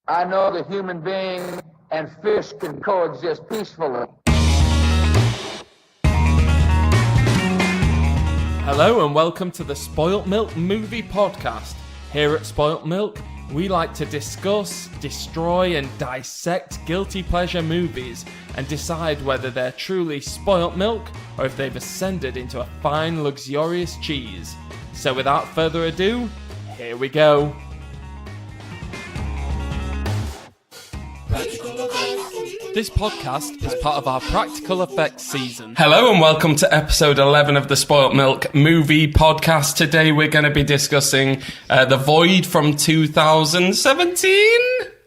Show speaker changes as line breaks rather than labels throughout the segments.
I know that human being and fish can coexist peacefully.
Hello and welcome to the Spoilt Milk Movie Podcast. Here at Spoilt Milk, we like to discuss, destroy and dissect guilty pleasure movies and decide whether they're truly spoilt milk or if they've ascended into a fine, luxurious cheese. So without further ado, here we go. This podcast is part of our Practical FX season. Hello and welcome to episode 11 of the Spoilt Milk Movie Podcast. Today we're going to be discussing The Void from 2017.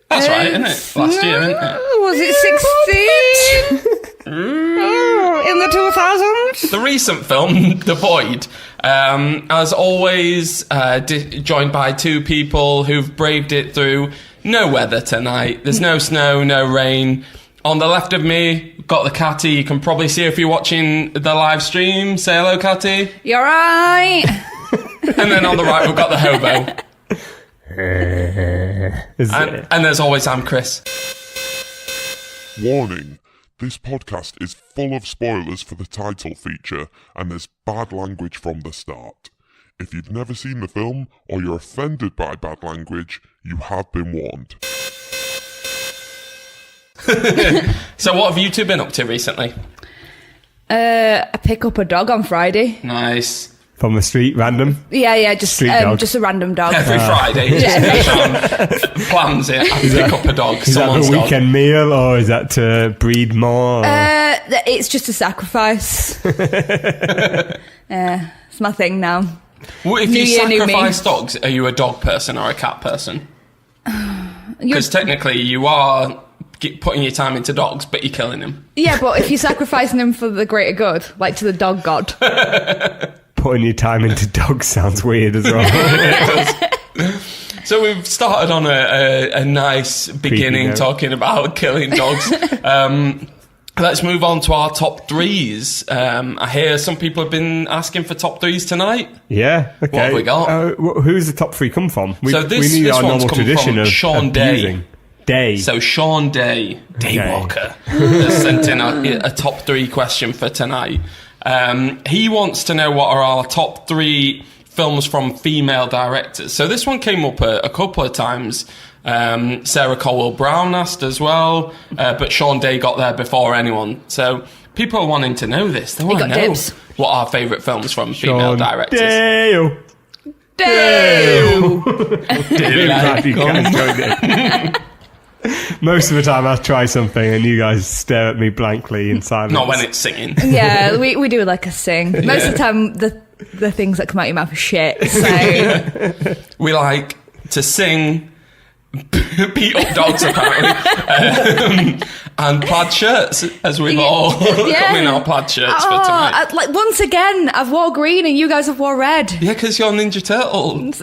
That's right, isn't it? Last year, isn't it?
Was it 16? In the 2000s?
The recent film, The Void. As always, joined by two people who've braved it through no weather tonight. There's no snow, no rain. On the left of me, got the Katty. You can probably see her if you're watching the live stream. Say hello, Katty.
You're right.
And then on the right, we've got the Hobo. And as always, I'm Chris.
Warning, this podcast is full of spoilers for the title feature, and there's bad language from the start. If you've never seen the film, or you're offended by bad language, you have been warned.
So what have you two been up to recently?
I pick up a dog on Friday.
Nice.
From the street, random?
Yeah, just a random dog.
Every Friday, just plans it. I pick up a dog.
Is that the weekend meal, or is that to breed more?
It's just a sacrifice. It's my thing now.
Well, if you sacrifice dogs, are you a dog person or a cat person? Because technically you are putting your time into dogs, but you're killing them. Yeah,
but if you're sacrificing them for the greater good, like to the dog god.
Putting your time into dogs sounds weird as well.
So we've started on a nice beginning talking about killing dogs. Let's move on to our top threes. I hear some people have been asking for top threes tonight.
Yeah, okay.
What have we got?
Who's the top three come from? We
one's
need our normal tradition of
Sean
Day.
So Sean Daywalker, has sent in a top three question for tonight. He wants to know what are our top three films from female directors. So this one came up a couple of times. Sarah Colwill-Brown asked as well, but Sean Day got there before anyone. So people are wanting to know this. They want to know what our favourite films from female directors.
Dale. Most of the time I try something and you guys stare at me blankly in silence.
Not when it's singing.
Yeah, we do like a sing. Most of the time the things that come out your mouth are shit. So
we like to sing, beat up dogs apparently, and plaid shirts, as we've all come in our plaid shirts for tonight.
Once again, I've wore green and you guys have wore red.
Yeah, because you're Ninja Turtle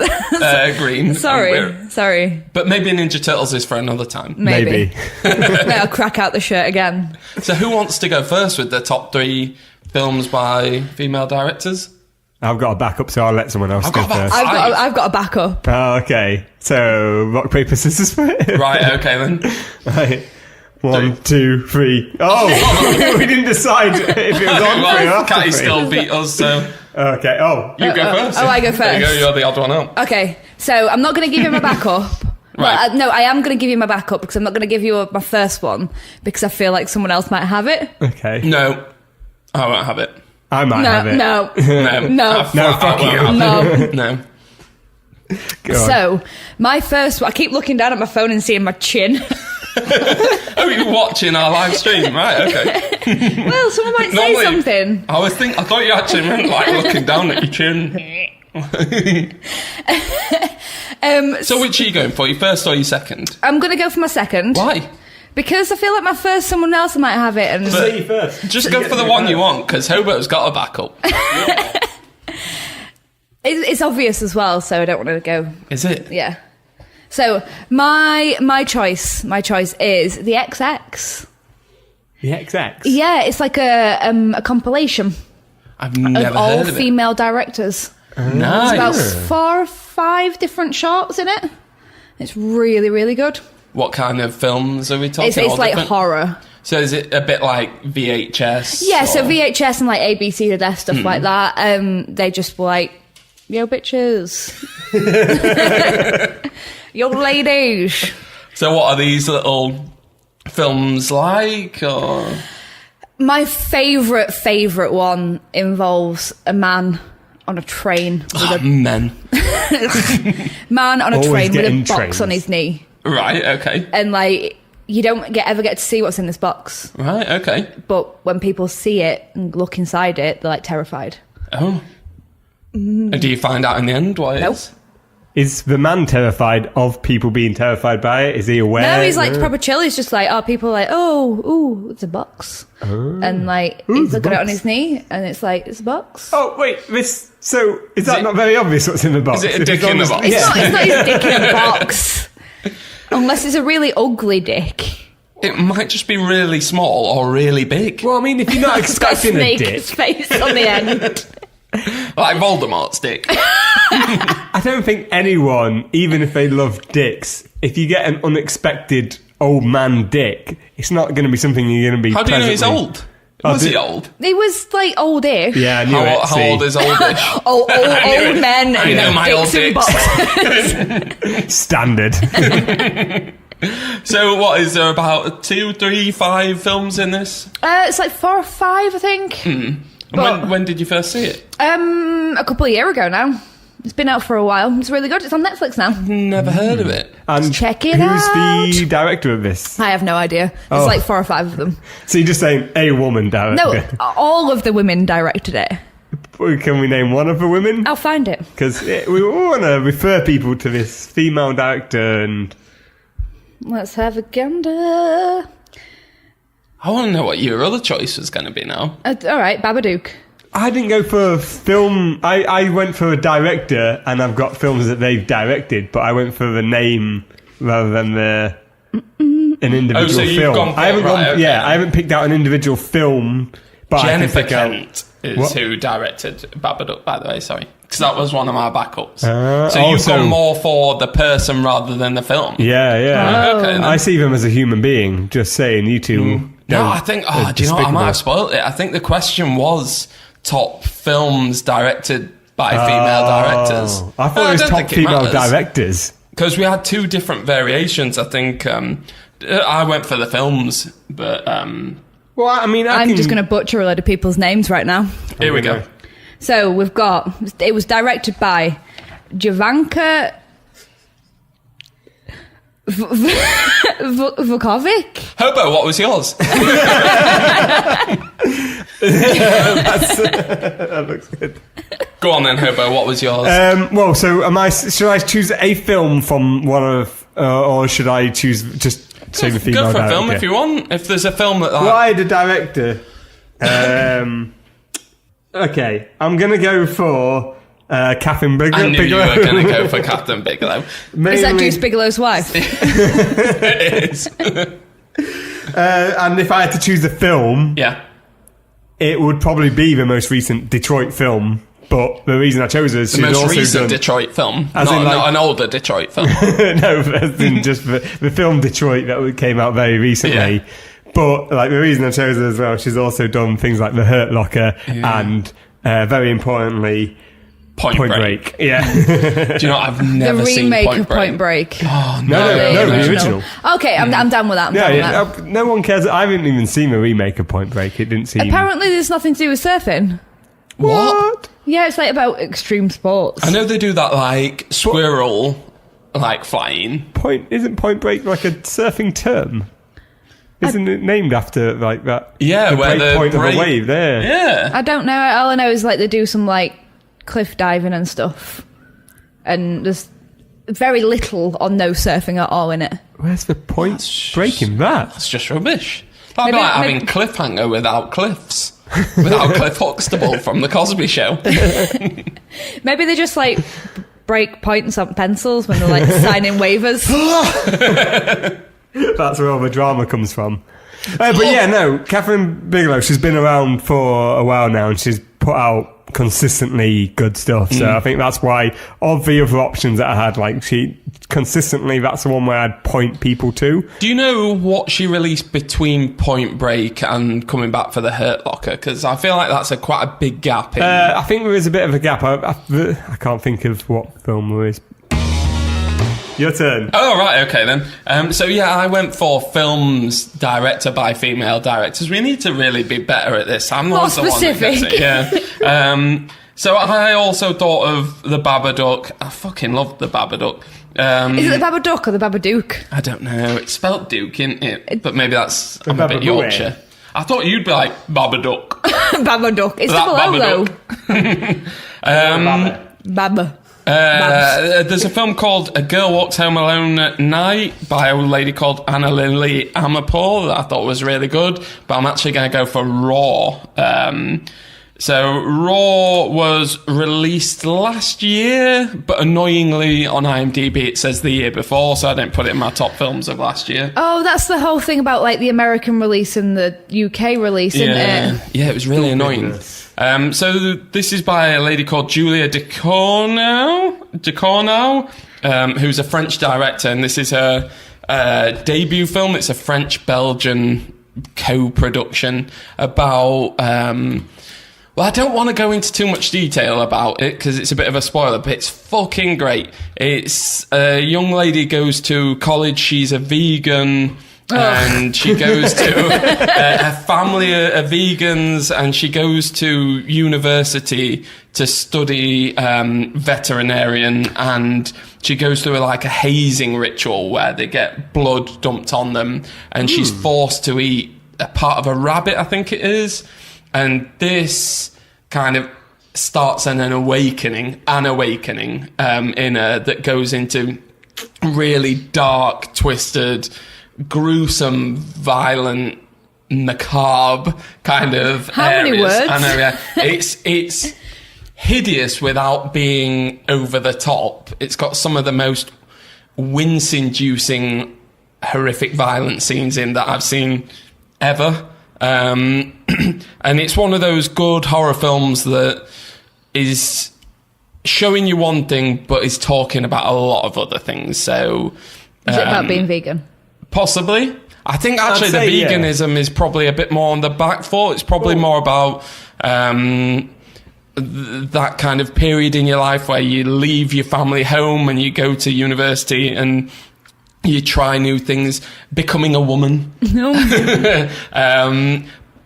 green.
Sorry.
But maybe Ninja Turtles is for another time.
Maybe. I'll crack out the shirt again.
So who wants to go first with the top three films by female directors?
I've got a backup, so I'll let someone else go first.
I've got a backup.
Oh, okay. So, rock, paper, scissors for it?
Right, okay then.
Right. 1, 2, 3. Oh! We didn't decide if it was on three or after
Katty
three.
still beat us, so...
Okay,
You go first.
I go first.
There you go, you're the odd one out.
Okay, so I'm not going to give you my backup.
Right.
Well, no, I am going to give you my backup because I'm not going to give you my first one because I feel like someone else might have it.
Okay.
No, I won't have it.
I might have it.
No,
fuck you.
No.
So, my first one, I keep looking down at my phone and seeing my chin.
Oh, you're watching our live stream, right? Okay.
Well, someone might say something.
I thought you actually meant like looking down at your chin. So which are you going for? Your first or your second?
I'm going to go for my second.
Why?
Because I feel like my first, someone else might have it. And
Say you first.
Just go for the one you want, because Hobo's got a backup.
It's obvious as well, so I don't want to go.
Is it?
Yeah. So my choice is the XX.
The XX?
Yeah, it's like a compilation
I've never
of all
heard of
female directors.
Nice.
There's about 4 or 5 different shorts in it. It's really, really good.
What kind of films are we talking?
It's
All
like
different-
horror.
So is it a bit like VHS?
Yeah, so
or-
VHS and like ABC to death, stuff like that. They just were like, yo, bitches. Yo, ladies.
So what are these little films like? Or
My favourite one involves a man on a train with a
men?
man on a
Always
train with a
getting
box
trains.
on his knee,
Right. Okay.
and like you don't ever get to see what's in this box.
Right. Okay.
But when people see it and look inside it, they're like terrified.
Oh. And do you find out in the end what it
Nope.
is?
Is the man terrified of people being terrified by it? Is he aware?
No, he's like proper chill. He's just like, oh, people are like, ooh, it's a box, and like he's looking at it on his knee, and it's like it's a box.
Oh, wait, so is that
it-
not very obvious what's in the box?
Is it a
If
dick
it's on
in the box?
It's
Yeah.
not his dick in a box, unless it's a really ugly dick.
It might just be really small or really big,
Well, I mean, if you're not
It's got a
expecting a
snake's
dick,
face on the end.
like Voldemort's dick.
I don't think anyone, even if they love dicks, if you get an unexpected old man dick, it's not going to be something you're going to be.
How do you know he's
pleasantly-
old?
Oh,
Was
did-
he old?
He was like oldish.
Yeah, I knew it.
How
see.
old is oldish?
Old men.
I know my old
dicks in
dicks.
boxes.
Standard.
So what is there about 2, 3, 5 films in this?
It's like 4 or 5, I think.
When did you first see it?
A couple of years ago now. It's been out for a while. It's really good. It's on Netflix now.
Never heard of it.
And
Check it
who's the
out.
director of this?
I have no idea. There's
Oh.
like 4 or 5 of them.
So you're just saying a woman director?
No, all of the women directed it.
Can we name one of the women?
I'll find it.
Because we want to refer people to this female director and...
Let's have a gander.
I want to know what your other choice was going to be now.
All right, Babadook.
I didn't go for a film. I went for a director, and I've got films that they've directed, but I went for the name rather than an individual
Oh, so you've
film.
gone for-
I haven't
right, okay.
Yeah, I haven't picked out an individual film, but I
Jennifer
can pick out.
Kent is
What?
who directed Babadook, by the way, sorry. Because that was one of my backups. So
oh,
you've
so-
gone more for the person rather than the film.
Yeah, yeah.
Oh.
Okay, then.
I see them as a human being. Just saying, you two.
No,
don't-
I think,
are
do you know what? I might have
despicable.
spoiled it. I think the question was top films directed by female directors.
I thought it was top female directors.
Because we had 2 different variations. I think I went for the films, but
Well, I mean,
I'm just going to butcher a load of people's names right now.
here we go.
So we've got... It was directed by Jovanka Vukovic.
Hobo, what was yours?
That looks good.
Go on then, Hobo, what was yours?
Well, so should I choose a film from one of, or should I choose just say the female
Go for a
director?
film if you want. If there's a film that...
Why the director? Okay, I'm gonna go for Catherine Bigelow.
I knew you were going to go for Captain Bigelow.
Is that Juice Bigelow's wife?
It is.
And if I had to choose a film,
Yeah.
it would probably be the most recent Detroit film. But the reason I chose her is
The
she's
most
also
recent
done...
Detroit film.
As
Not,
in, like-
not an older Detroit film.
No, as in just the film Detroit that came out very recently.
Yeah.
But like the reason I chose her as well, she's also done things like The Hurt Locker and very importantly,
Point
Break. Yeah.
Do you know, I've
The
never seen
remake
Point
of Point Break.
Oh,
No,
no.
the original.
Okay, I'm down with that. I'm
Yeah,
down with that.
no one cares. I haven't even seen the remake of Point Break. It didn't seem.
Apparently there's nothing to do with surfing.
What?
Yeah, it's like about extreme sports.
I know they do that, like, squirrel, like, flying.
Isn't Point Break like a surfing term? Isn't it named after like that?
Yeah,
the
where
break
the
point
break-
of a wave there.
Yeah.
I don't know. All I know is like they do some like cliff diving and stuff. And there's very little or no surfing at all in it.
Where's the point breaking that?
That's just rubbish. That'd be
Maybe-
like having
maybe-
Cliffhanger without cliffs. Without Cliff Huxtable from The Cosby Show.
Maybe they just like break points on pencils when they're like signing waivers.
That's where all the drama comes from. But yeah, no, Catherine Bigelow, she's been around for a while now and she's put out consistently good stuff. So I think that's why of the other options that I had, like she consistently, that's the one where I'd point people to.
Do you know what she released between Point Break and coming back for The Hurt Locker? Because I feel like that's quite a big gap.
I think there is a bit of a gap. I can't think of what film there is. Your turn.
Oh, right, okay then. So yeah, I went for films directed by female directors. We need to really be better at this. I'm not the one that gets it. Yeah. So I also thought of The Babadook. I fucking loved The Babadook.
Is it The Babadook or The Babadook?
I don't know. It's spelt Duke, isn't it? But maybe that's... I'm a bit Yorkshire. I thought you'd be like Babadook.
Babadook. It's double L though. Baba.
There's a film called A Girl Walks Home Alone at Night by a lady called Anna Lily Amarpour that I thought was really good, but I'm actually going to go for Raw. So Raw was released last year, but annoyingly on IMDb it says the year before, so I didn't put it in my top films of last year.
Oh, that's the whole thing about like the American release and the UK release, isn't it?
Yeah, it was really annoying. So this is by a lady called Julia Ducournau, who's a French director, and this is her debut film. It's a French-Belgian co-production about... well, I don't want to go into too much detail about it because it's a bit of a spoiler, but it's fucking great. It's a young lady goes to college, she's a vegan... And she goes to a family of vegans, and she goes to university to study veterinarian, and she goes through like a hazing ritual where they get blood dumped on them, and she's forced to eat a part of a rabbit, I think it is. And this kind of starts an awakening in her that goes into really dark, twisted, gruesome, violent, macabre kind of
How
areas.
many words?
I know, yeah. It's hideous without being over the top. It's got some of the most wince-inducing, horrific, violent scenes in that I've seen ever. And it's one of those good horror films that is showing you one thing, but is talking about a lot of other things. So,
is it about being vegan?
Possibly. I think actually the veganism is probably a bit more on the back foot. It's probably more about that kind of period in your life where you leave your family home and you go to university and you try new things, becoming a woman. No.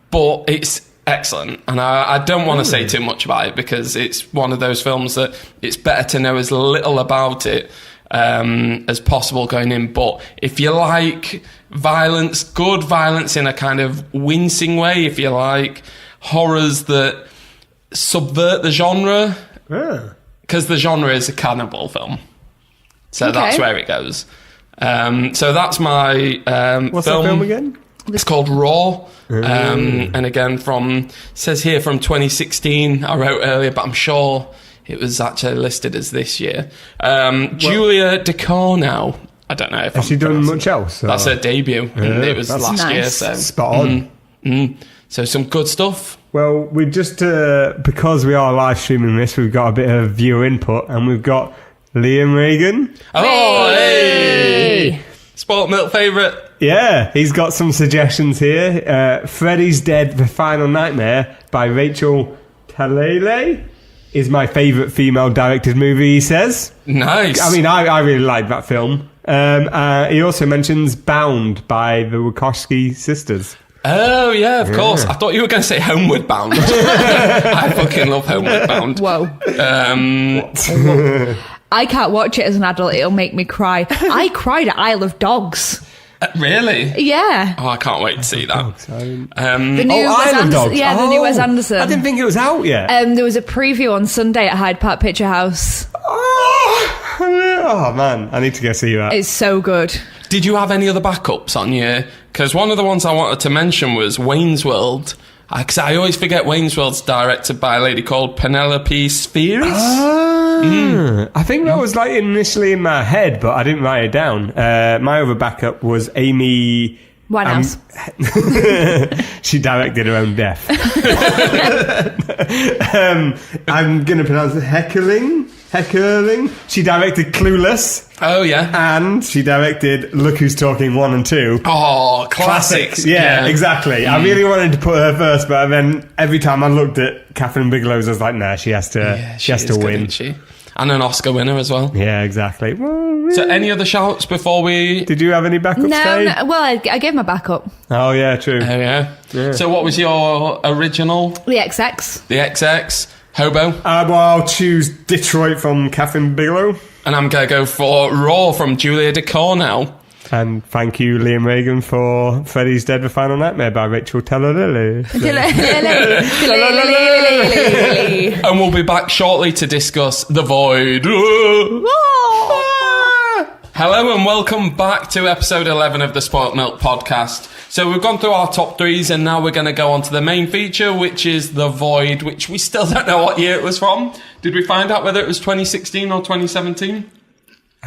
But it's excellent. And I don't want to say too much about it because it's one of those films that it's better to know as little about it as possible going in. But if you like violence, good violence in a kind of wincing way, if you like horrors that subvert the genre, because the genre is a cannibal film, so that's where it goes. So that's my
what's that film again?
It's called Raw. And again, says here from 2016. I wrote earlier, but I'm sure it was actually listed as this year. Julia Ducournau. I don't know if
has she done much else? Or?
That's her debut. And it was last year. So
spot on.
So some good stuff.
Well, we just because we are live streaming this, we've got a bit of viewer input, and we've got Liam Reagan.
Oh, hey! Sport Milk favourite.
Yeah, he's got some suggestions here. Freddy's Dead: The Final Nightmare by Rachel Talalay is my favourite female directed movie, he says.
Nice.
I mean, I really like that film. He also mentions Bound by the Wachowski sisters.
Oh, yeah, of course. I thought you were going to say Homeward Bound. I fucking love Homeward Bound.
Whoa. I can't watch it as an adult. It'll make me cry. I cried at Isle of Dogs.
Really?
Yeah.
Oh, I can't wait to see that.
The new Wes
Isle of Dogs.
Yeah, the new Wes Anderson.
I didn't think it was out yet.
There was a preview on Sunday at Hyde Park Picture House.
Oh, man. I need to go see that.
It's so good.
Did you have any other backups on you? Because one of the ones I wanted to mention was Wayne's World. Because I always forget Wayne's World's directed by a lady called Penelope Spheeris.
I think that was like initially in my head, but I didn't write it down. My other backup was Amy
Winehouse.
She directed her own death. I'm going to pronounce it Heckerling. She directed Clueless.
Oh, yeah.
And she directed Look Who's Talking 1 and 2.
Oh, classics.
Yeah, exactly. I really wanted to put her first, but then every time I looked at Catherine Bigelow's, I was like, nah, she has to
good,
win.
isn't she? And an Oscar winner as well.
Yeah, exactly. Well,
So any other shouts before we...
did you have any backups, Dave?
No, well, I gave my backup.
Oh, yeah, true.
Oh, yeah. So what was your original?
The XX.
The XX. Hobo.
Well, I'll choose Detroit from Catherine Bigelow.
And I'm going to go for Raw from Julia DeCornell.
And thank you, Liam Reagan, for Freddy's Dead the Final Nightmare by Rachel Talalili.
And we'll be back shortly to discuss The Void. Hello and welcome back to episode 11 of the Spoilt Milk podcast. So we've gone through our top threes and now we're going to go on to the main feature, which is The Void, which we still don't know what year it was from. Did we find out whether it was 2016 or 2017?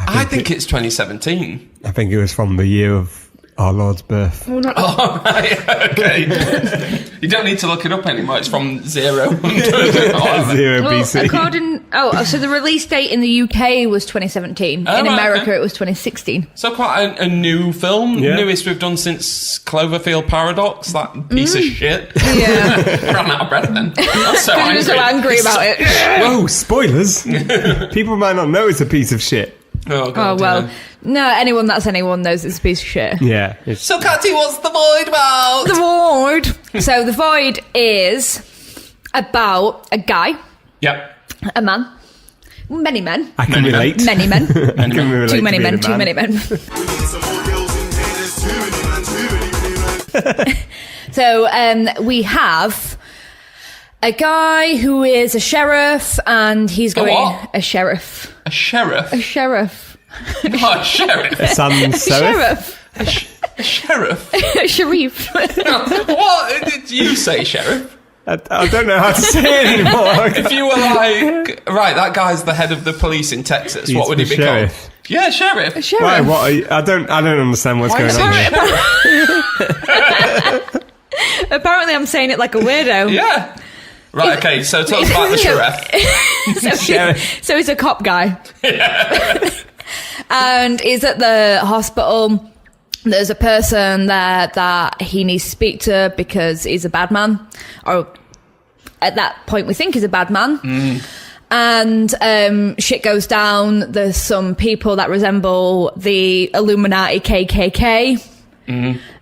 I think it's 2017.
I think it was from the year of our Lord's birth.
Oh, right, okay. You don't need to look it up anymore. It's from 0. 0
BC.
So the release date in the UK was 2017.
Oh,
in
right,
America,
okay.
It was 2016.
So quite a new film.
Yeah.
Newest we've done since Cloverfield Paradox. That piece of shit.
Yeah.
Ran out of breath then. I'm so
He
angry.
was so angry about it.
Whoa, spoilers! People might not know it's a piece of shit.
Oh, God,
Oh, well.
yeah.
No, anyone knows it's a piece of shit.
Yeah.
So, Katty, what's The Void about?
The Void. So The Void is about a guy,
Yep.
a man, many men,
I can
Many men.
relate.
many men,
I can relate
too many
to being
men,
a
too many men. So we have a guy who is a sheriff, and he's going
what?
a sheriff,
A sheriff?
a sheriff,
Oh, a sheriff.
Sans serif?
sheriff,
A sheriff?
a sharif.
What did you say, sheriff?
I don't know how to say it anymore.
If you were like, right, that guy's the head of the police in Texas,
He's
what would he
the
be
sheriff.
called? Yeah, sheriff.
A sheriff.
Why? What? Are you, I don't understand what's
Why
going
is
on
it
here.
Apparently, I'm saying it like a weirdo.
Yeah. Right, okay, so tell us about the sheriff.
So he's a cop guy. And he's at the hospital. There's a person there that he needs to speak to because he's a bad man. Or at that point, we think he's a bad man. And shit goes down. There's some people that resemble the Illuminati KKK.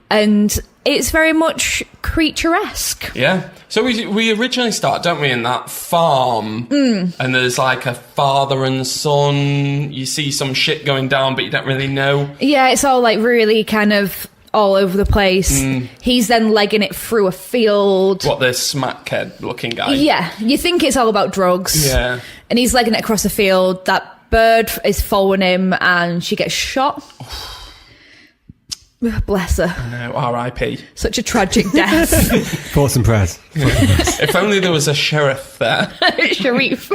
And it's very much creature-esque.
Yeah. So we originally start, don't we, in that farm, and there's like a father and son. You see some shit going down, but you don't really know.
Yeah, it's all like really kind of all over the place. He's then legging it through a field.
What, the smackhead looking guy?
Yeah, you think it's all about drugs.
Yeah.
And he's legging it across a field. That bird is following him and she gets shot. Bless her.
No, R.I.P.
Such a tragic death.
Thoughts and prayers.
If only there was a sheriff there.
Sharif.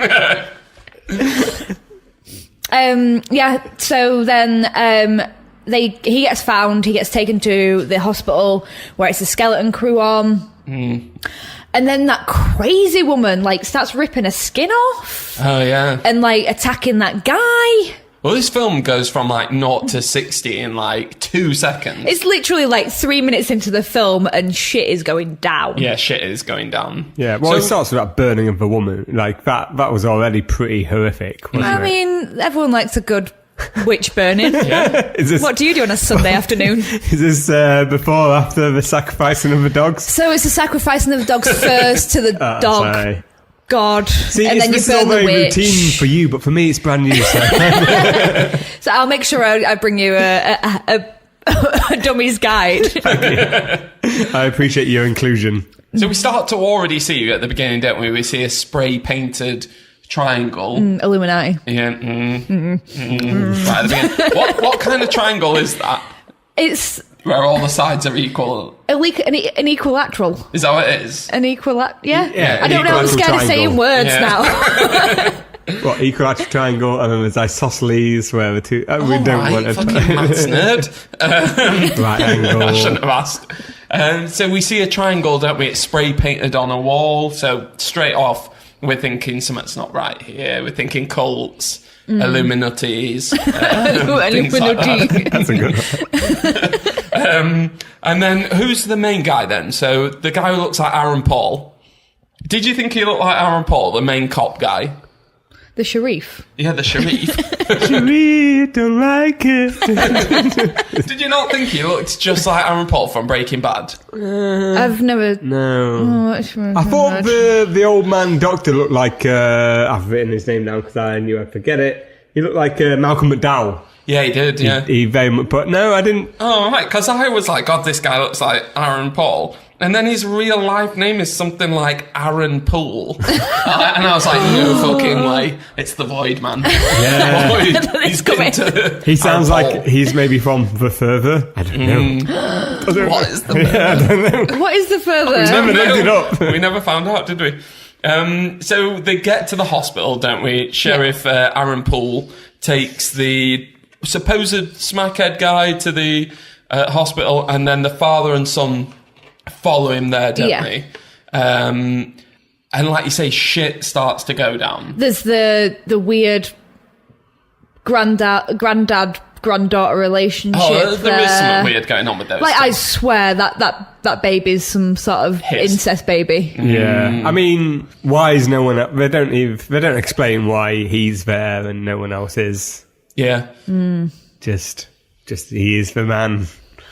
Yeah, so then he gets found, he gets taken to the hospital where it's a skeleton crew on. And then that crazy woman like starts ripping her skin off
Oh, yeah.
and like attacking that guy.
Well, this film goes from like 0 to 60 in like 2 seconds.
It's literally like 3 minutes into the film and shit is going down.
Yeah, shit is going down.
Yeah, well, it starts with that burning of the woman. Like, that was already pretty horrific, wasn't
I
it?
mean, everyone likes a good witch burning.
Is this,
What do you do on a Sunday afternoon?
is this before or after the sacrificing of the dogs?
So it's the sacrificing of the dogs first to the dog.
Sorry.
God.
See,
and then you
this is all
burn the
very
witch.
routine for you, but for me, it's brand new. So.
So I'll make sure I bring you a dummy's guide.
I appreciate your inclusion.
So we start to already see at the beginning, don't we? We see a spray-painted triangle.
Illuminati.
Yeah. Right at the beginning. What kind of triangle is that?
It's
Where all the sides are equal?
an equilateral.
Is that what it is?
An yeah.
Yeah,
I don't know. I'm
an
scared of saying
equilateral
words
Yeah.
now.
What, equilateral triangle, and then there's isosceles, where the two... we don't want to...
Fucking maths nerd.
Right angle.
I shouldn't have asked. So we see a triangle, don't we? It's spray painted on a wall. So straight off, we're thinking something's not right here. We're thinking cults, Illuminatis. Things like that.
That's a good one.
And then who's the main guy then? So the guy who looks like Aaron Paul. Did you think he looked like Aaron Paul, the main cop guy?
The Sharif.
Yeah, the Sharif.
We don't like it.
Did you not think he looked just like Aaron Paul from Breaking Bad?
I've never...
No. I thought the old man doctor looked like... I've written his name down because I knew I'd forget it. He looked like Malcolm McDowell.
Yeah, he did, yeah.
He very much... But no, I didn't...
Oh, right, because I was like, God, this guy looks like Aaron Paul. And then his real life name is something like Aaron Poole. And I was like, no fucking way. It's the Void Man.
Yeah.
Void. He's been to
He sounds
Aaron
like
Paul.
he's maybe from The Further. I don't know.
What is the
I don't know.
What is the further?
Never looked it up.
We never found out, did we? So they get to the hospital, don't we? Sheriff Aaron Poole takes the supposed smackhead guy to the hospital, and then the father and son follow him there, don't they? And like you say, shit starts to go down.
There's the weird granddaughter relationship.
Oh, there is something weird going on with those.
Like,
two.
I swear that baby's some sort of incest baby.
Yeah. I mean, why is no one... They don't explain why he's there and no one else is.
Yeah.
Just he is the man.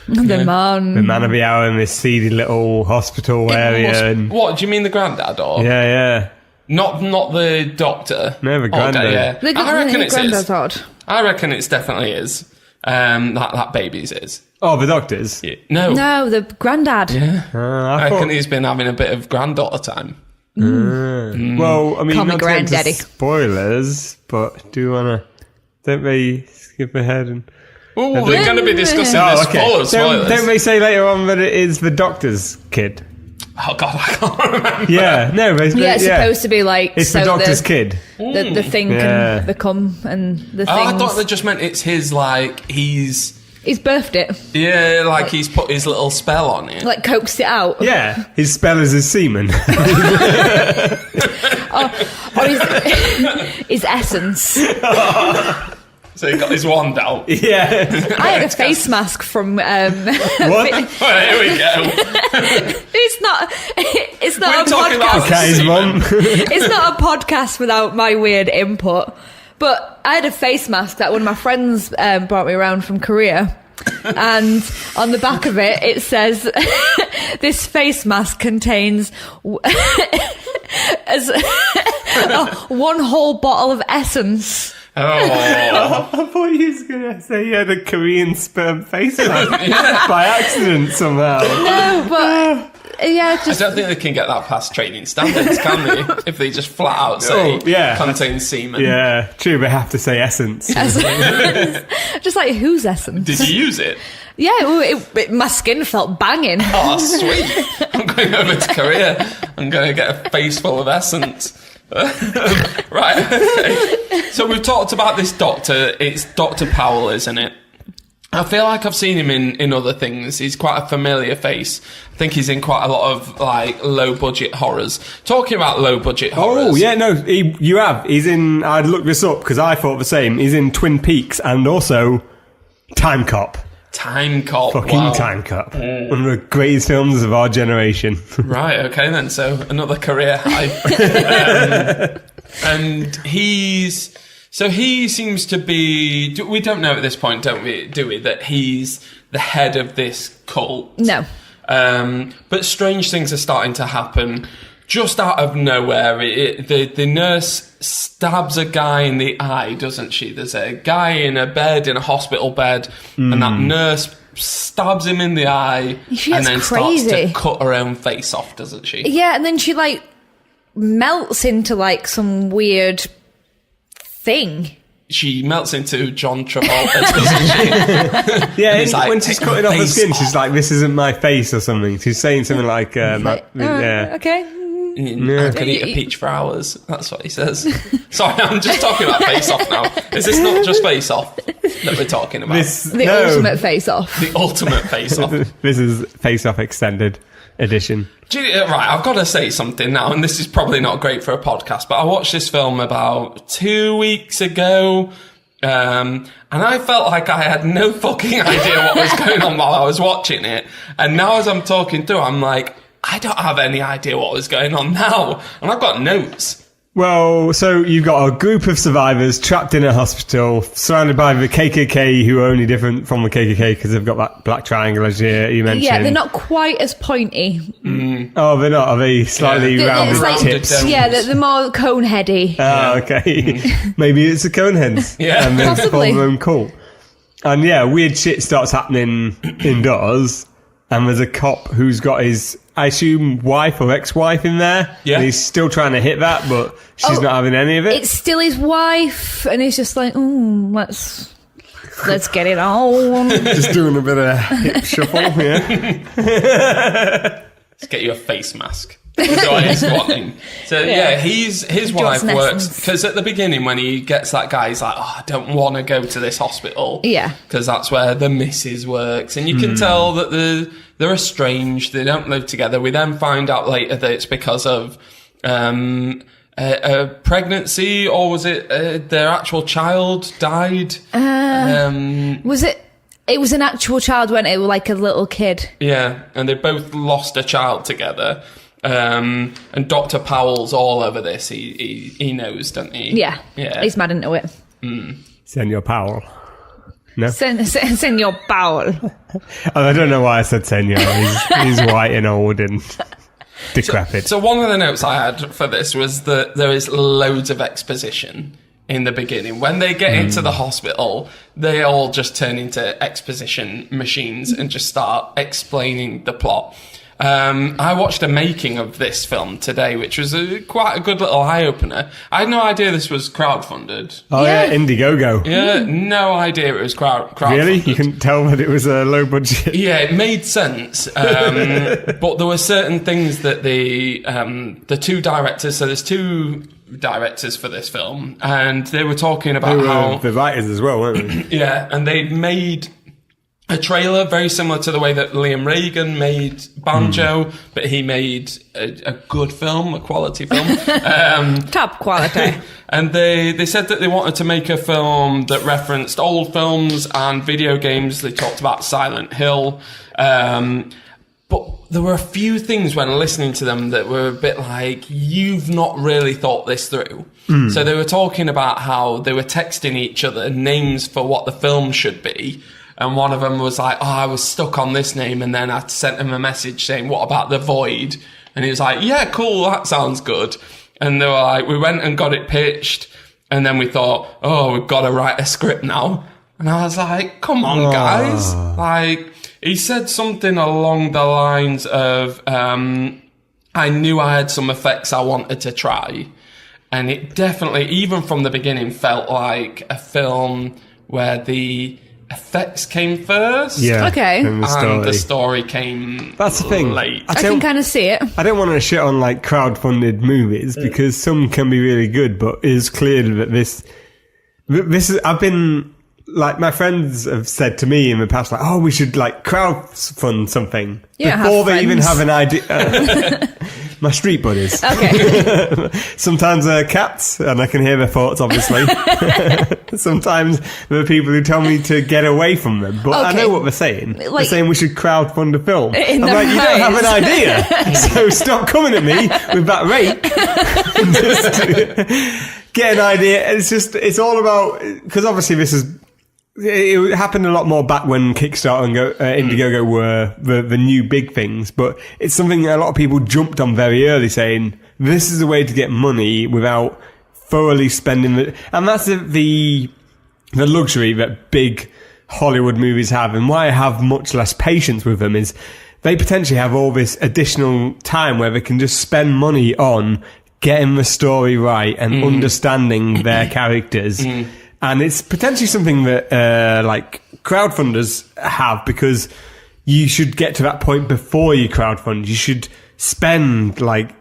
The man.
The man of the hour in this seedy little hospital area. And,
What, do you mean the granddad, or...?
yeah.
Not the doctor.
No, the granddad.
Okay, yeah. I reckon it's
granddad's odd.
I reckon it's definitely is. That baby's is.
Oh, the doctors?
Yeah. No.
No, the granddad.
Yeah.
I
I
thought...
reckon he's been having a bit of granddaughter time.
Well, I mean,
Call me
not to get into
granddaddy.
spoilers, but do you want to... Don't they skip ahead and...
Oh, we're going to be discussing this full of spoilers.
Don't they say later on that it is the doctor's kid?
Oh, God, I can't remember.
Yeah, no, but
It's supposed to be like...
It's the doctor's kid.
The thing can become, and the things...
I thought they just meant it's his, like, he's
birthed it.
Yeah, like he's put his little spell on it.
Like, coaxed it out.
Yeah, his spell is his semen.
Or his essence.
So he got his wand out.
Yeah.
I had a face mask from...
What?
Here we go.
It's not
We're
a
talking about
podcast.
Katty's mum.
It's not a podcast without my weird input. But I had a face mask that one of my friends brought me around from Korea. And on the back of it, it says, this face mask contains one whole bottle of essence.
Oh.
I thought you was going to say you had a Korean sperm face mask by accident somehow.
No, but yeah,
I
just
don't think they can get that past training standards, can they? If they just flat out say contains semen.
Yeah, true, they have to say essence.
just like whose essence?
Did you use it?
Yeah, my skin felt banging.
Oh, sweet. I'm going over to Korea. I'm going to get a face full of essence. Right, okay. So we've talked about this doctor. It's Dr. Powell, isn't it? I feel like I've seen him in other things. He's quite a familiar face. I think he's in quite a lot of, like, low-budget horrors. Talking about low-budget horrors...
Oh, yeah, no, you have. He's in... I'd looked this up because I thought the same. He's in Twin Peaks and also Time Cop.
Time Cop.
Fucking
wow.
Time Cop. One of the greatest films of our generation.
Right, okay then. So another career high. And he's... So he seems to be... We don't know at this point, do we, that he's the head of this cult.
No.
But strange things are starting to happen just out of nowhere. The nurse stabs a guy in the eye, doesn't she? There's a guy in a hospital bed, and that nurse stabs him in the eye and then starts to cut her own face off, doesn't she?
Yeah, and then she, like, melts into, like, some weird thing.
She melts into John Travolta, doesn't she?
Yeah,
like,
when she's cutting off her skin, she's like, this isn't my face or something. She's saying something like,
Okay.
I could eat a peach for hours. That's what he says. Sorry, I'm just talking about Face Off now. Is this not just Face Off that we're talking about?
The ultimate Face Off.
The ultimate Face Off.
This is Face Off Extended Edition.
Right, I've got to say something now, and this is probably not great for a podcast, but I watched this film about 2 weeks ago, and I felt like I had no fucking idea what was going on while I was watching it. And now as I'm talking through, I'm like, I don't have any idea what was going on now. And I've got notes.
Well, so you've got a group of survivors trapped in a hospital, surrounded by the KKK, who are only different from the KKK because they've got that black triangle, as you mentioned.
Yeah, they're not quite as pointy.
Oh, they're not? Are they slightly rounded tips?
Yeah, they're more cone-heady.
Oh, okay. Maybe it's the Coneheads.
Yeah.
And they've
Possibly.
formed their own cult. And yeah, weird shit starts happening indoors. And there's a cop who's got his, I assume, wife or ex-wife in there.
Yeah.
And he's still trying to hit that, but she's not having any of it.
It's still his wife, and he's just like, let's get it on.
Just doing a bit of hip shuffle, yeah.
Let's get you a face mask. That's what he's wanting. So yeah, his wife
Johnson
works,
Essence.
because at the beginning when he gets that guy, he's like, oh, I don't want to go to this hospital.
Yeah.
Because that's where the missus works. And you can tell that they're estranged, they don't live together. We then find out later that it's because of a pregnancy, or was it their actual child died?
Was it? It was an actual child, wasn't it? Like a little kid.
Yeah, and they both lost a child together. And Dr. Powell's all over this. He knows, doesn't he?
Yeah. He's mad into it.
Senor Powell. No?
Senor Powell.
I don't know why I said senor. He's white and old and decrepit.
So one of the notes I had for this was that there is loads of exposition in the beginning. When they get into the hospital, they all just turn into exposition machines and just start explaining the plot. I watched a making of this film today, which was quite a good little eye-opener. I had no idea this was crowdfunded.
Oh yeah, Indiegogo.
Yeah, no idea it was crowdfunded.
Really? You couldn't tell that it was a low budget?
Yeah, it made sense. But there were certain things that the two directors, so there's two directors for this film, and they were talking about how...
the writers as well, weren't they?
Yeah, and they'd made a trailer very similar to the way that Liam Reagan made Banjo, but he made a good film, a quality film.
Top quality.
And they said that they wanted to make a film that referenced old films and video games. They talked about Silent Hill. But there were a few things when listening to them that were a bit like, you've not really thought this through. So they were talking about how they were texting each other names for what the film should be. And one of them was like, oh, I was stuck on this name. And then I sent him a message saying, what about The Void? And he was like, yeah, cool, that sounds good. And they were like, we went and got it pitched. And then we thought, oh, we've got to write a script now. And I was like, come on, guys. Like, he said something along the lines of, I knew I had some effects I wanted to try. And it definitely, even from the beginning, felt like a film where the effects came first.
Yeah.
Okay.
And
the story came
That's the thing.
late.
I can kind of see it.
I don't want to shit on like crowdfunded movies because some can be really good, but it's clear that this is, I've been, like, my friends have said to me in the past, like, oh, we should like crowdfund something before they even have an idea. My street buddies.
Okay.
Sometimes they're cats, and I can hear their thoughts, obviously. Sometimes there are people who tell me to get away from them, but I know what they're saying. They're saying we should crowdfund a film. I'm like, you don't have an idea, so stop coming at me with that rate. Just get an idea. It's all about, because obviously this is, it happened a lot more back when Kickstarter and Indiegogo were the new big things, but it's something that a lot of people jumped on very early, saying this is a way to get money without thoroughly spending it. And that's the luxury that big Hollywood movies have, and why I have much less patience with them is they potentially have all this additional time where they can just spend money on getting the story right and understanding their characters. And it's potentially something that, like, crowdfunders have, because you should get to that point before you crowdfund. You should spend, like,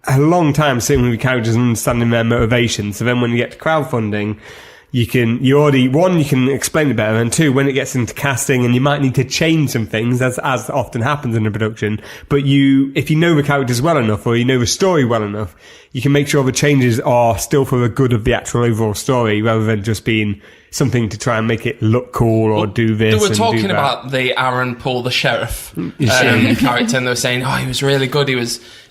a long time sitting with characters and understanding their motivation. So then when you get to crowdfunding, you can explain it better, and two, when it gets into casting, and you might need to change some things, as often happens in a production, but if you know the characters well enough, or you know the story well enough, you can make sure the changes are still for the good of the actual overall story, rather than just being something to try and make it look cool or do this.
They were talking about the Aaron Paul, the sheriff character, and they were saying, he was really good.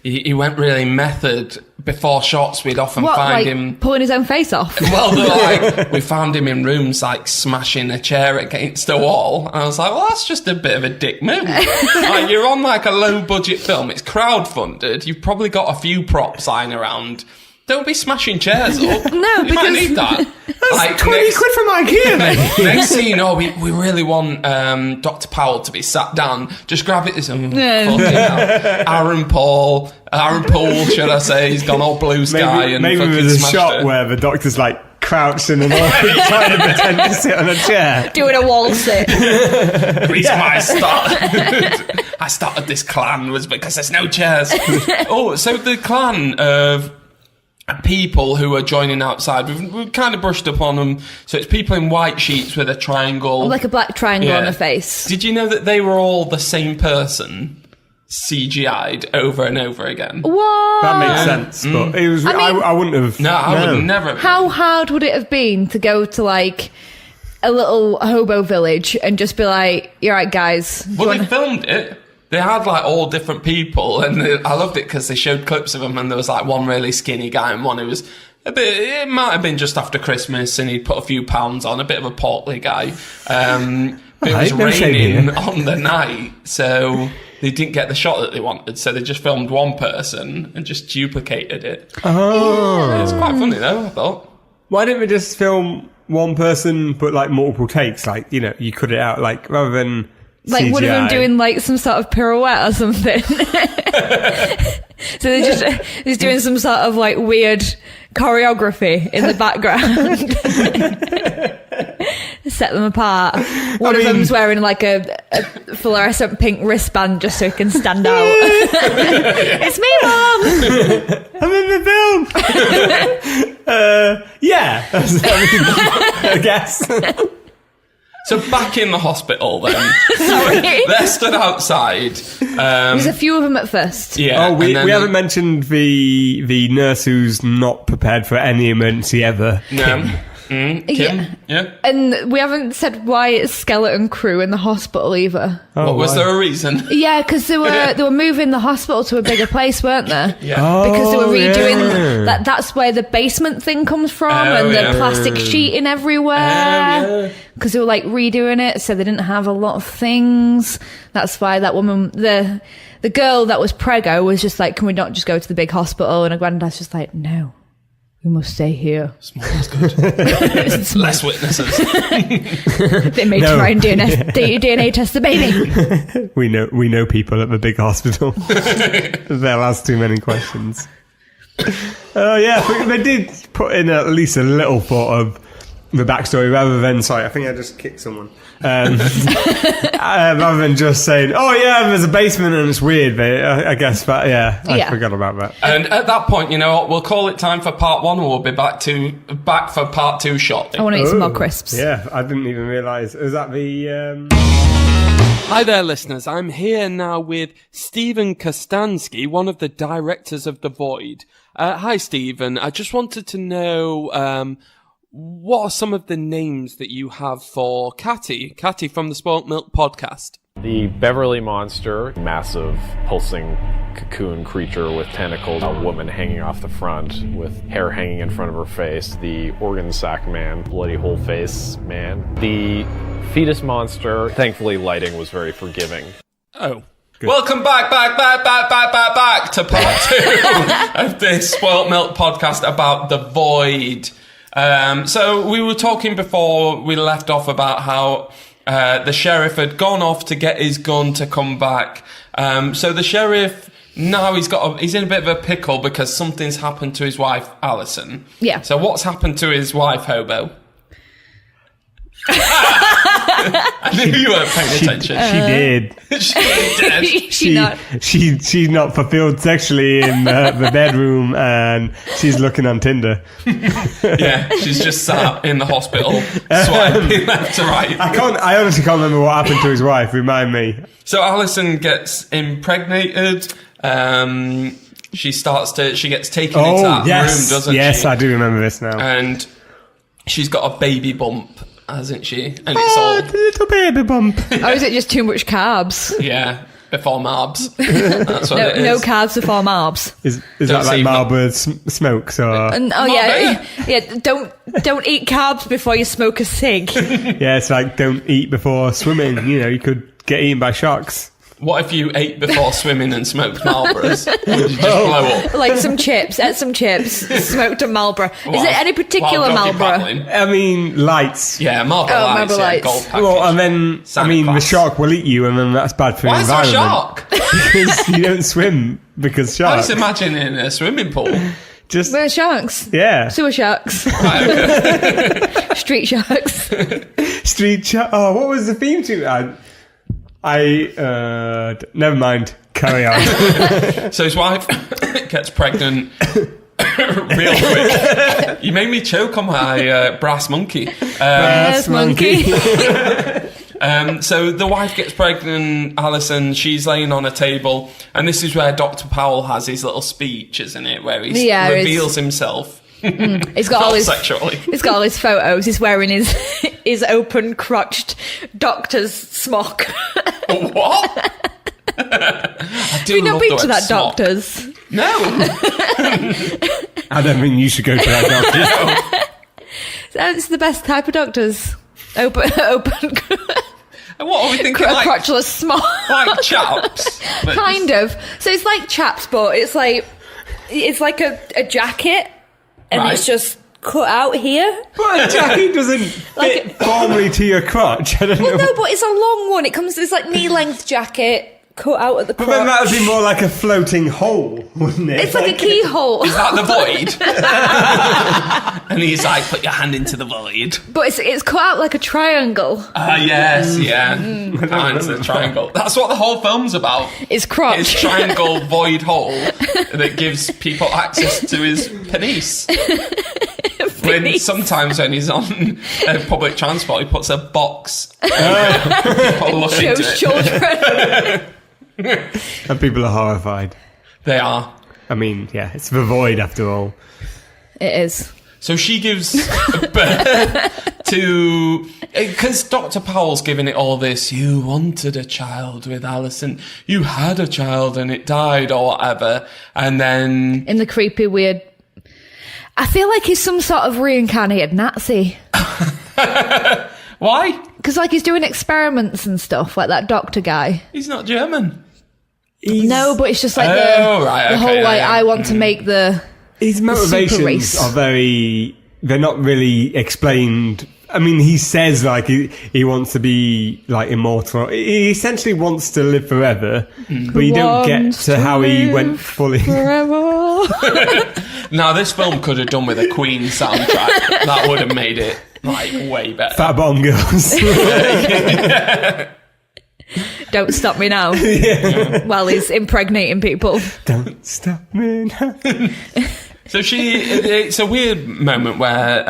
He went really method. Before shots, we'd often find him
pulling his own face off.
Well, we found him in rooms smashing a chair against a wall, and I was like, well, that's just a bit of a dick move. You're on a low budget film. It's crowdfunded. You've probably got a few props lying around. Don't be smashing chairs up.
No,
you might need that.
That's 20 quid from IKEA, mate.
Next thing you know, we really want Dr. Powell to be sat down. Just grab it. Aaron Paul, should I say? He's gone all blue sky
maybe there's a shot where the doctor's crouched in an office trying to pretend to sit on a chair,
doing a wall sit.
The reason why I started this clan was because there's no chairs. So the clan of people who are joining outside, we've kind of brushed up on them. So it's people in white sheets with a triangle,
like a black triangle on a face.
Did you know that they were all the same person, CGI'd over and over again?
What?
That makes sense, but it was. I wouldn't have.
No, I would have never.
How hard would it have been to go to a little hobo village and just be like, "You're right, guys."
Well, they filmed it. They had all different people, and I loved it because they showed clips of them, and there was one really skinny guy and one who was a bit. It might have been just after Christmas, and he'd put a few pounds on, a bit of a portly guy. But it was raining on the night, so they didn't get the shot that they wanted. So they just filmed one person and just duplicated it.
Oh,
yeah, it's quite funny though, I thought.
Why didn't we just film one person but multiple takes? You cut it out rather than. CGI.
One of them doing some sort of pirouette or something. So they're just doing some sort of weird choreography in the background. Set them apart. One of them's wearing a fluorescent pink wristband just so he can stand out. It's me, Mom!
I'm in the film! Yeah. I guess.
So back in the hospital then.
Sorry.
They're stood outside.
There's a few of them at first.
Yeah.
Oh, we haven't mentioned the nurse who's not prepared for any emergency ever.
No. Kim? Yeah.
And we haven't said why it's skeleton crew in the hospital either.
Oh, was there a reason?
Yeah, because they were moving the hospital to a bigger place, weren't they?
Yeah.
Because they were redoing that. That's where the basement thing comes from, and the plastic sheeting everywhere. Because they were redoing it, so they didn't have a lot of things. That's why that woman, the girl that was preggo, was just can we not just go to the big hospital? And her granddad's just no. We must stay here.
Small is good. Less witnesses.
They may try and DNA test the baby.
We know people at the big hospital. They'll ask too many questions. Yeah, they did put in at least a little thought of the backstory rather than. Sorry, I think I just kicked someone. Rather than just saying, there's a basement and it's weird, but I guess that, I forgot about that.
And at that point, you know what, we'll call it time for part one, and we'll be back for part two shortly.
I want to eat some more crisps.
Yeah, I didn't even realise. Is that the...
Hi there, listeners. I'm here now with Stephen Kostansky, one of the directors of The Void. Hi, Stephen. I just wanted to know... what are some of the names that you have for Katty? Katty from the Spoiled Milk podcast.
The Beverly Monster, massive pulsing cocoon creature with tentacles, a woman hanging off the front with hair hanging in front of her face, the organ sack man, bloody whole face man. The fetus monster, thankfully lighting was very forgiving.
Oh. Good. Welcome back to part two of this Spoiled Milk podcast about The Void. So we were talking before we left off about how the sheriff had gone off to get his gun to come back. So the sheriff now he's in a bit of a pickle because something's happened to his wife Alison.
Yeah.
So what's happened to his wife Hobo? I knew you weren't paying attention.
She did. She's not fulfilled sexually in the bedroom, and she's looking on Tinder.
Yeah, she's just sat in the hospital, swiping left to right.
I honestly can't remember what happened to his wife. Remind me.
So Alison gets impregnated. She gets taken into that room, doesn't she?
Yes, I do remember this now.
And she's got a baby bump, hasn't she? And it's all...
little baby bump.
Or is it just too much carbs?
Yeah, before marbs. That's what it is.
No carbs before marbs.
Is that like Marlboro smokes or?
Don't eat carbs before you smoke a cig.
Yeah, it's like don't eat before swimming. You could get eaten by sharks.
What if you ate before swimming and smoked Marlboros? Would you just blow up?
Like some chips, smoked a Marlboro. Is it any particular Marlboro?
I mean, lights.
Yeah, Marlboro lights.
Marlboro lights.
Gold package.
Well, and then, the shark will eat you, and then that's bad for the environment.
Why is there a shark?
Because you don't swim because sharks.
I was imagining a swimming pool.
We're sharks.
Yeah.
Sewer sharks.
Right, okay.
Street sharks.
Street shark. Oh, what was the theme to? Never mind. Carry on.
So his wife gets pregnant real quick. You made me choke on my brass monkey.
Brass monkey.
So the wife gets pregnant, Alison, she's laying on a table, and this is where Dr. Powell has his little speech, isn't it? Where he reveals himself.
He's got all his
sexually.
He's got all his photos. He's wearing his open crotched doctor's smock.
What? I do
Have you not
love
been
the
to
word
that
smock.
doctor's?
No.
I don't think you should go to that doctor.
It's the best type of doctors. Open.
What are we thinking?
Crotchless smock.
Like chaps?
Kind of. So it's like chaps, but it's like a jacket, and
Right.
it's just cut out here.
But a jacket doesn't fit formally to your crotch. I don't know.
No, but it's a long one. It's like knee-length jacket cut out at the crotch.
But then that would be more like a floating hole, wouldn't it?
It's like a keyhole.
Is that the void? And he's like, put your hand into the void.
But it's cut out like a triangle.
Yes, yeah. Finds the triangle. That's what the whole film's about.
It's crotch.
His triangle void hole that gives people access to his penis. Sometimes when he's on public transport, he puts a box. People look into
Shows
it.
children.
And people are horrified.
They are.
I mean, yeah, it's the void after all.
It is.
So she gives birth to... Because Dr. Powell's giving it all this, you wanted a child with Alison, you had a child and it died or whatever, and then...
In the creepy, weird... I feel like he's some sort of reincarnated Nazi.
Why?
Because he's doing experiments and stuff, like that doctor guy.
He's not German.
No, but it's just like the whole I want to make the...
His motivations are they're not really explained. I mean, he says he wants to be immortal. He essentially wants to live forever, but you don't get to how he went fully.
Forever.
Now, this film could have done with a Queen soundtrack. That would have made it way better.
Fat Bottom Girls.
Don't stop me now. While he's impregnating people.
Don't stop me now.
So it's a weird moment where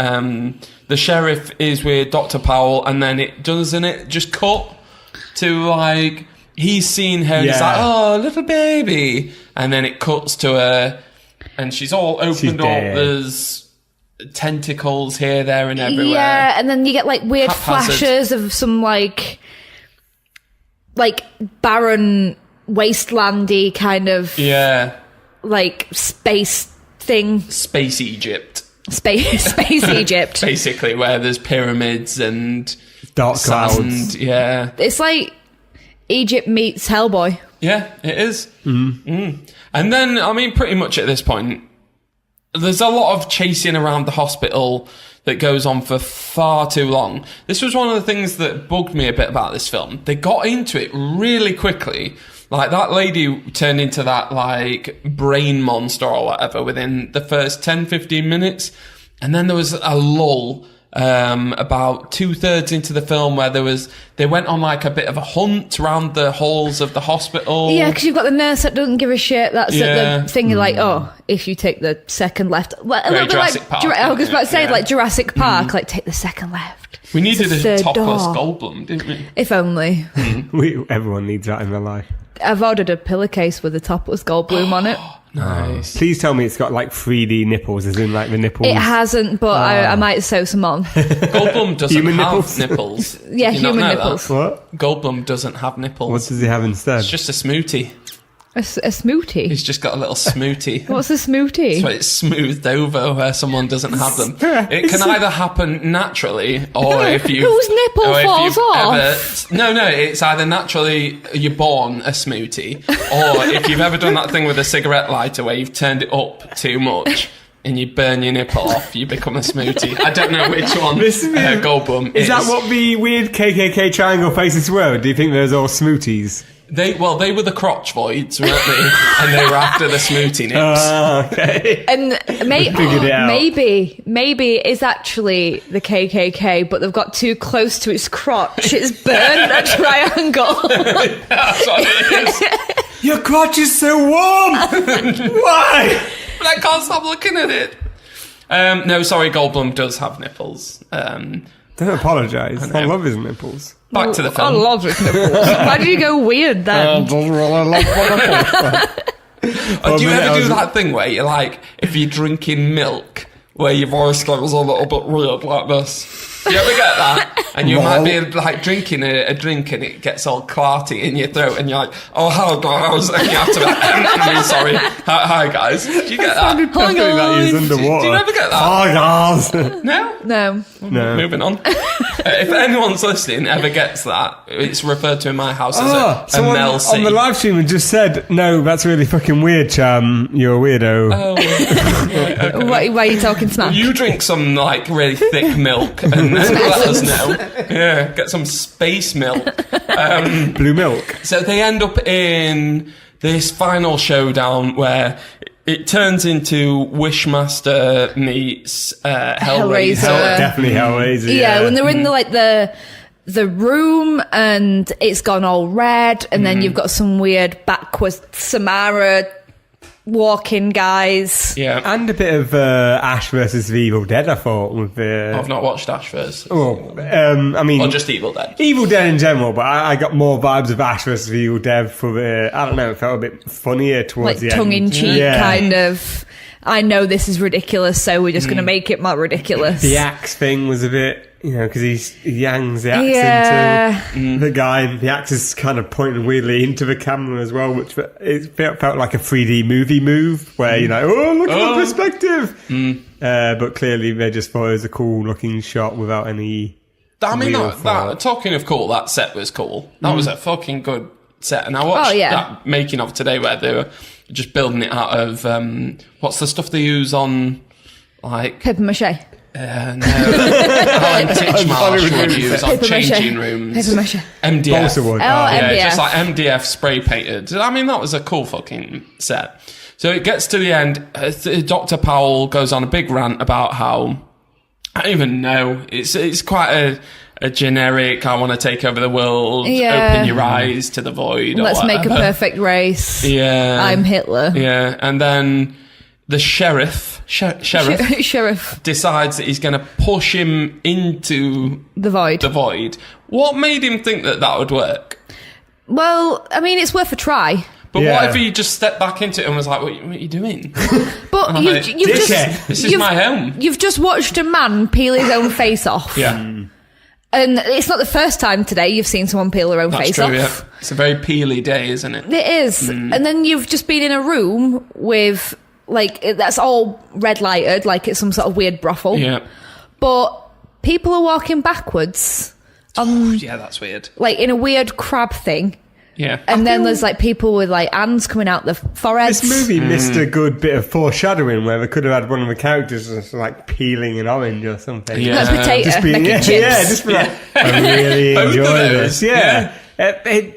the sheriff is with Dr. Powell, and then it just cut to he's seen her and he's like, oh, little baby, and then it cuts to her and she's all opened up. There's tentacles here, there, and everywhere.
Yeah, and then you get weird
Haphazard.
flashes of some like barren wastelandy kind of space thing.
Space Egypt.
Space Egypt.
Basically, where there's pyramids and
dark
sand.
clouds.
Yeah.
It's like Egypt meets Hellboy.
Yeah, it is. And then, pretty much at this point, there's a lot of chasing around the hospital that goes on for far too long. This was one of the things that bugged me a bit about this film. They got into it really quickly. That lady turned into that, brain monster or whatever within the first 10, 15 minutes. And then there was a lull about 2/3 into the film where they went on like a bit of a hunt around the halls of the hospital.
Yeah, because you've got the nurse that doesn't give a shit. That's
Yeah.
the thing. You're like, oh, if you take the second left, well, a
Very
little bit like
Jurassic Park,
I was about to say
yeah.
like Jurassic Park, like take the second left.
We needed
It's
a
the third
topless
door.
Goldblum, didn't we?
If only.
Everyone needs that in their life.
I've ordered a pillowcase with a topless Goldblum on it.
Nice.
Please tell me it's got like 3D nipples, as in like the nipples.
It hasn't, but I might sew some on.
Goldblum doesn't
Human
have
nipples?
nipples.
Yeah,
Did you not
human
know
nipples.
that?
What?
Goldblum doesn't have nipples.
What does he have instead?
It's just a smoothie.
A smoothie.
He's just got a little smoothie.
What's a smoothie?
So it's smoothed over where someone doesn't have them. It can either happen naturally, or if you
Whose nipple falls off?
No, it's either naturally you're born a smoothie, or if you've ever done that thing with a cigarette lighter where you've turned it up too much and you burn your nipple off, you become a smoothie. I don't know which one Goldblum is.
Is that what the weird KKK triangle faces were? Do you think there's all smoothies?
They were the crotch voids, weren't they? And they were after the smoothie nips.
Okay.
And
figured it out.
maybe it's actually the KKK, but they've got too close to its crotch. It's burned a triangle.
That's what it is.
Your crotch is so warm! Why?
But I can't stop looking at it. No, sorry, Goldblum does have nipples.
Don't apologise. I love his nipples.
Back to the
I
film.
love his nipples. Why did you go weird then?
Do you ever do that thing where you're like, if you're drinking milk, where your voice goes a little bit weird like this? Do you ever get that? And you might be like drinking a drink and it gets all clarty in your throat and you're like, oh, hello guys. And you have to be like, I'm sorry. Hi guys. Do you get that?
I think that is underwater.
Do you ever get that?
Oh, guys.
No?
No.
Moving on. If anyone's listening ever gets that, it's referred to in my house as a Mel C.
On the live stream just said, no, that's really fucking weird, Cham. You're a weirdo.
Oh, right, okay.
Why are you talking smack?
You drink some like really thick milk and let us know. Yeah, get some space milk.
Blue milk.
So they end up in this final showdown where it turns into Wishmaster meets Hellraiser.
Definitely Hellraiser.
Yeah, when they're in the room and it's gone all red, and then you've got some weird backwards Samara walking guys.
Yeah.
And a bit of Ash versus the Evil Dead, I thought. With the
I've not watched Ash vs.
I mean,
Or just Evil Dead.
Evil Dead in general, but I got more vibes of Ash versus the Evil Dead for the, I don't know, it felt a bit funnier towards
Like
the
tongue in
end.
cheek kind of. I know this is ridiculous, so we're just going to make it more ridiculous.
The axe thing was a bit, because he yangs the axe into the guy, and the axe is kind of pointing weirdly into the camera as well, which it felt like a 3D movie move, where you're like, oh, look at the perspective! But clearly they just thought it was a cool looking shot without any
I mean,
real
that,
thought.
talking of cool, that set was cool. That was a fucking good set. And I watched that making of today where they were just building it out of, what's the stuff they use on, like...
Paper mache.
No. Alan Titchmarsh would use on
Paper mache.
changing rooms.
Paper mache.
MDF.
Balsa wood.
Yeah,
MDF.
just like MDF spray painted. I mean, that was a cool fucking set. So it gets to the end. Dr. Powell goes on a big rant about how, I don't even know, it's quite a generic, I want to take over the world, open your eyes to the void.
Let's
or
make a
whatever.
perfect race.
Yeah.
I'm Hitler.
Yeah, and then the sheriff
Sheriff.
decides that he's going to push him into
The void.
the void. What made him think that would work?
Well, I mean, it's worth a try.
But
Yeah.
what if he just stepped back into it and was like, what are you doing?
But
I'm like,
you've just...
This is
you've-
my home.
You've just watched a man peel his own face off.
Yeah,
And it's not the first time today you've seen someone peel their own
that's
face
true,
off.
yeah. It's a very peely day, isn't it?
It is. And then you've just been in a room with, like, that's all red lighted, like it's some sort of weird brothel.
Yeah.
But people are walking backwards,
Yeah, that's weird.
like in a weird crab thing.
Yeah.
And then there's like people with like hands coming out the foreheads.
This movie missed a good bit of foreshadowing where they could have had one of the characters just like peeling an orange or something.
Yeah.
That's potato,
Just being,
making
yeah,
chips.
yeah, just be like, I really
Both of
enjoy
those,
this. Yeah.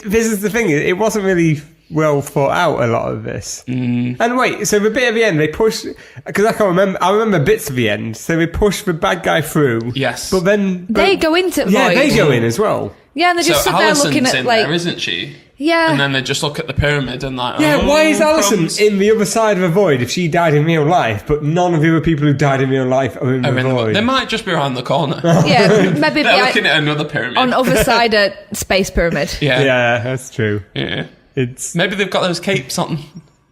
This is the thing, it wasn't really well thought out, a lot of this. And wait, so the bit at the end, they push, because I remember bits of the end, so they push the bad guy through.
Yes.
But then...
They go into
Yeah,
void.
they go in as well.
Yeah, and they just
So
sit there
Alison's
looking at,
in
like...
there, isn't she?
Yeah.
And then they just look at the pyramid and like,
Yeah,
oh,
why is Alison
crumbs.
in the other side of the void if she died in real life, but none of the other people who died in real life are in the void?
They might just be around the corner.
Yeah, maybe
They're
be
looking at another pyramid.
on other side of space pyramid.
yeah.
Yeah, that's true.
Yeah.
It's...
Maybe they've got those capes on.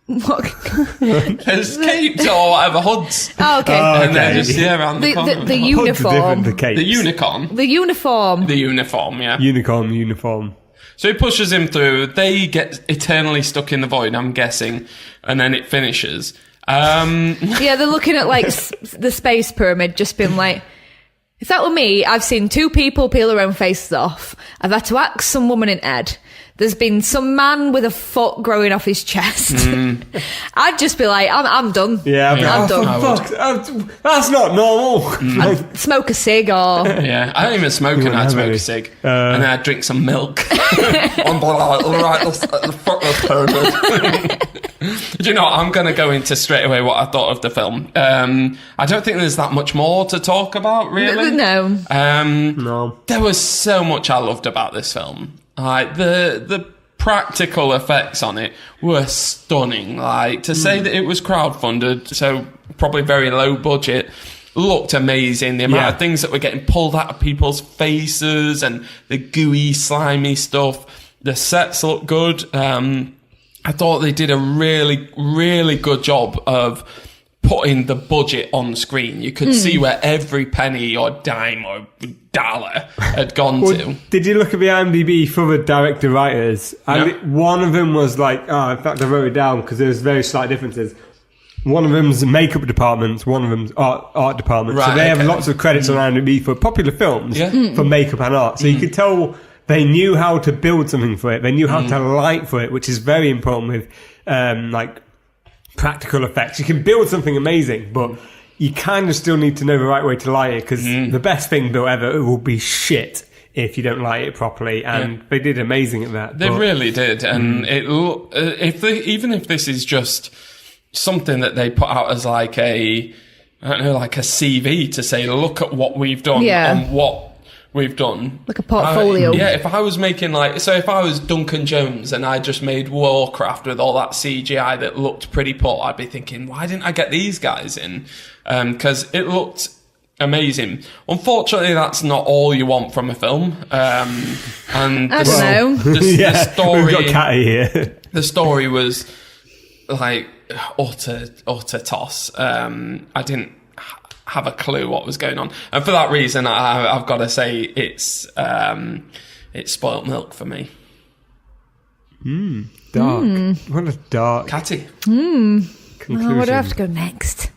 What?
Those capes or whatever, hoods.
Oh, okay.
And they're just, around the corner.
The
Hoods are
uniform.
different to capes.
The unicorn.
The uniform.
The uniform, yeah.
Uniform.
So he pushes him through. They get eternally stuck in the void, I'm guessing. And then it finishes.
Yeah, they're looking at like the space pyramid, just being like, if that were me, I've seen 2 people peel their own faces off. I've had to axe some woman in head. There's been some man with a foot growing off his chest. I'd just be like, I'm done.
Yeah,
I'm
oh,
done.
fuck, that's not normal.
I'd smoke a cig or...
Yeah, I don't even smoke and I'd smoke a cig. And then I'd drink some milk. I'm like, all right, fuck this pyramid. Do you know what? I'm going to go into straight away what I thought of the film. I don't think there's that much more to talk about, really.
No.
No.
There was so much I loved about this film. Like, the practical effects on it were stunning. Like, to say that it was crowdfunded, so probably very low budget, looked amazing. The amount of things that were getting pulled out of people's faces and the gooey, slimy stuff. The sets looked good. I thought they did a really, really good job of putting the budget on screen. You could see where every penny or dime or dollar had gone to.
Did you look at the IMDb for the director-writers? And one of them was like, in fact, I wrote it down because there's very slight differences. One of them's makeup department, one of them's art department.
Right,
so they have
okay.
lots of credits on IMDb for popular films, for makeup and art. So you could tell they knew how to build something for it. They knew how to light for it, which is very important with, like, practical effects. You can build something amazing, but you kind of still need to know the right way to light it, because the best thing built ever will be shit if you don't light it properly, and they did amazing at that.
They really did, and even if this is just something that they put out as like a CV to say, look at what we've done and what we've done.
Like a portfolio.
If I was making if I was Duncan Jones and I just made Warcraft with all that CGI that looked pretty poor, I'd be thinking, why didn't I get these guys in? Because it looked amazing. Unfortunately, that's not all you want from a film. And
I don't know.
The story,
we've got Katty here.
the story was like utter toss. I didn't have a clue what was going on, and for that reason, I've got to say it's spoilt milk for me.
Dark. What a dark
Katty.
conclusion.
Where do I have to go next?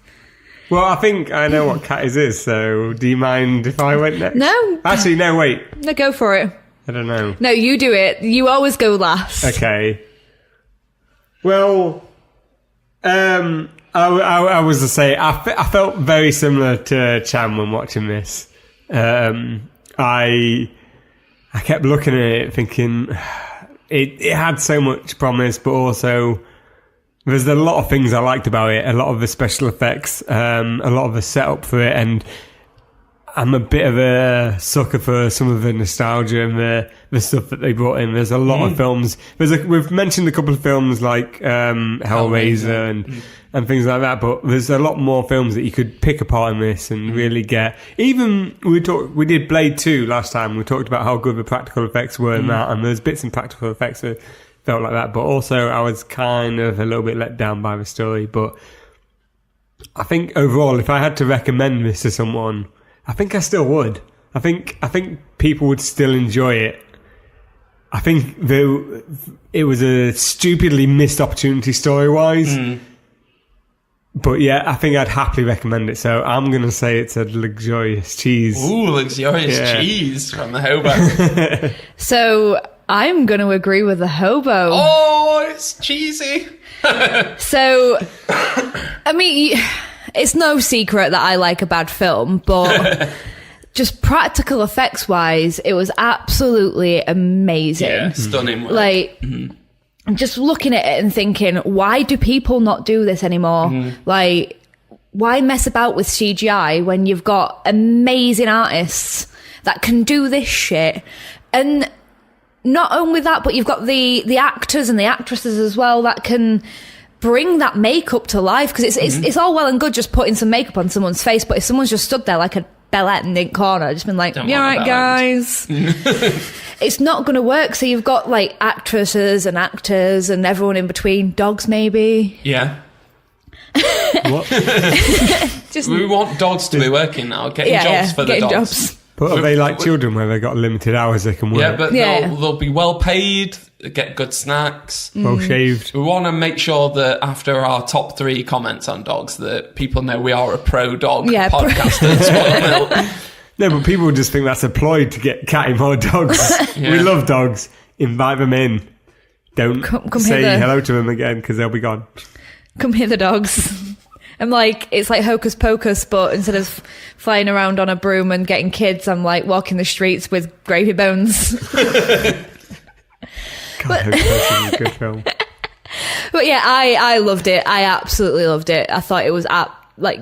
Well, I think I know what Katty's is, so do you mind if I went next?
No.
Actually, no, wait.
No, go for it.
I don't know.
No, you do it. You always go last.
Okay. Well, I was to say, I felt very similar to Chan when watching this. I kept looking at it thinking it had so much promise, but also there's a lot of things I liked about it. A lot of the special effects, a lot of the setup for it, and I'm a bit of a sucker for some of the nostalgia and the stuff that they brought in. There's a lot of films. We've mentioned a couple of films like Hellraiser and things like that, but there's a lot more films that you could pick apart in this and really get. Even we did Blade 2 last time. We talked about how good the practical effects were in that, and there's bits in practical effects that felt like that. But also, I was kind of a little bit let down by the story. But I think overall, if I had to recommend this to someone, I think I still would. I think people would still enjoy it. I think it was a stupidly missed opportunity story-wise. But yeah, I think I'd happily recommend it. So I'm going to say it's a luxurious cheese.
Ooh, luxurious cheese from the Hobo.
So I'm going to agree with the Hobo.
Oh, it's cheesy.
So, I mean, it's no secret that I like a bad film, but just practical effects wise, it was absolutely amazing.
Yeah, stunning work.
Like, I'm just looking at it and thinking, why do people not do this anymore? Like, why mess about with CGI when you've got amazing artists that can do this shit? And not only that, but you've got the actors and the actresses as well that can bring that makeup to life, because it's all well and good just putting some makeup on someone's face, but if someone's just stood there like a bellette in the corner, just been like, "You all right, guys?" It's not going to work. So you've got like actresses and actors and everyone in between. Dogs, maybe.
Yeah.
What?
We want dogs to be working now, getting jobs for the dogs.
Jobs.
But are they like children where they've got limited hours they can work?
Yeah, but they'll be well paid, get good snacks.
Well shaved.
We want to make sure that after our top 3 comments on dogs, that people know we are a pro-dog podcast at Spoil Milk.
No, but people just think that's a ploy to get Katty more dogs. We love dogs. Invite them in. Don't
come
say
hither.
hello to them again, because they'll be gone.
Come here, the dogs. I'm like, it's like Hocus Pocus, but instead of flying around on a broom and getting kids, I'm like walking the streets with gravy bones.
God, Hocus Pocus is a good film.
But yeah, I loved it. I absolutely loved it. I thought it was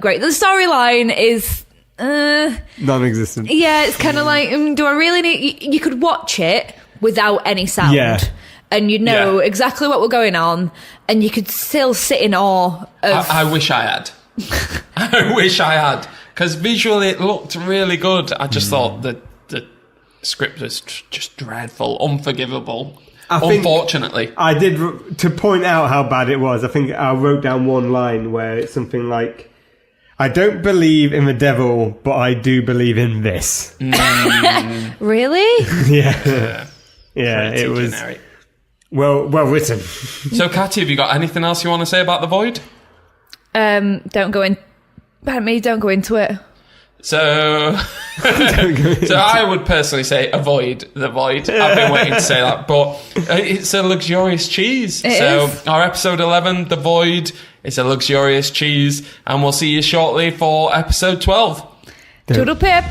great. The storyline is
non-existent.
Yeah, it's kind of like, do I really need... You could watch it without any sound.
Yeah.
And you'd know exactly what was going on, and you could still sit in awe of...
I wish I had. I wish I had. Because visually it looked really good. I just thought the script was just dreadful, unforgivable. Unfortunately.
I did, to point out how bad it was, I think I wrote down one line where it's something like, "I don't believe in the devil, but I do believe in this."
Really?
Yeah. Yeah,
Pretty
it was
generic.
well written.
So, Katty, have you got anything else you want to say about The Void?
Don't go into it.
So, I would personally say avoid The Void. I've been waiting to say that, but it's a luxurious cheese.
It is.
Our episode 11, The Void, is a luxurious cheese, and we'll see you shortly for episode 12.
Toodle pip.